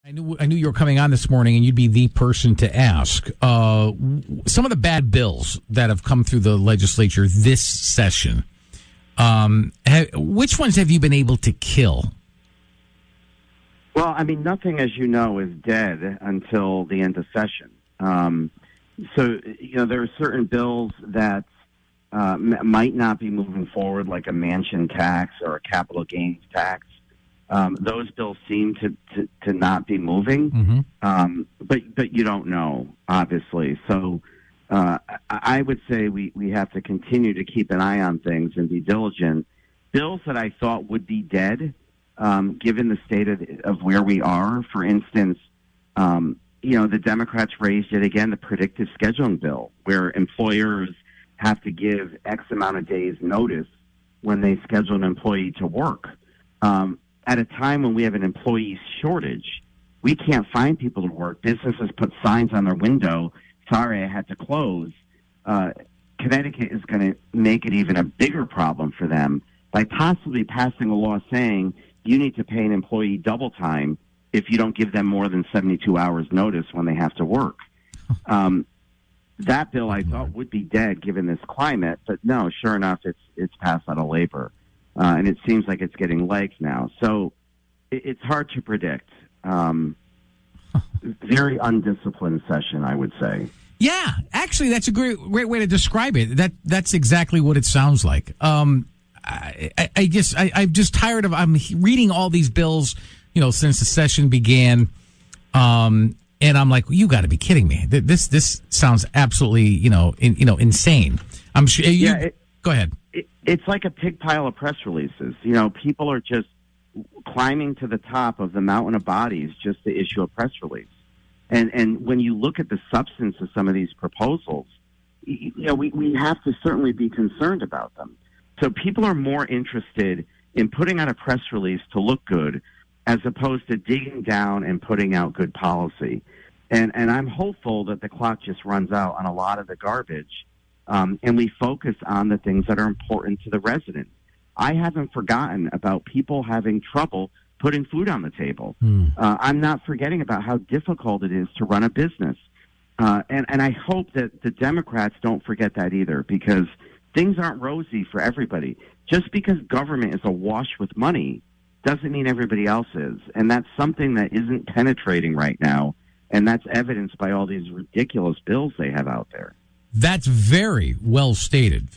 I knew you were coming on this morning, and you'd be the person to ask. Some of the bad bills that have come through the legislature this session, which ones have you been able to kill? Well, I mean, nothing, as you know, is dead until the end of session. There are certain bills that might not be moving forward, like a mansion tax or a capital gains tax. Those bills seem to not be moving, but you don't know, obviously. So I would say we have to continue to keep an eye on things and be diligent. Bills that I thought would be dead, given the state of where we are, for instance, the Democrats raised yet again the predictive scheduling bill, where employers have to give X amount of days notice when they schedule an employee to work. At a time when we have an employee shortage, we can't find people to work. Businesses put signs on their window, sorry, I had to close. Connecticut is going to make it even a bigger problem for them by possibly passing a law saying you need to pay an employee double time if you don't give them more than 72 hours notice when they have to work. That bill I thought would be dead given this climate, but no, sure enough, it's passed out of labor. And it seems like it's getting legs now. So it's hard to predict. Very undisciplined session, I would say. Yeah, actually, that's a great way to describe it. That's exactly what it sounds like. I'm just tired of. I'm reading all these bills, since the session began, and I'm like, you got to be kidding me. This sounds absolutely, insane. I'm sure. Go ahead. It's like a pig pile of press releases. People are just climbing to the top of the mountain of bodies just to issue a press release. And when you look at the substance of some of these proposals, we have to certainly be concerned about them. So people are more interested in putting out a press release to look good as opposed to digging down and putting out good policy. And I'm hopeful that the clock just runs out on a lot of the garbage. And we focus on the things that are important to the resident. I haven't forgotten about people having trouble putting food on the table. I'm not forgetting about how difficult it is to run a business. And I hope that the Democrats don't forget that either, because things aren't rosy for everybody. Just because government is awash with money doesn't mean everybody else is. And that's something that isn't penetrating right now. And that's evidenced by all these ridiculous bills they have out there. That's very well stated.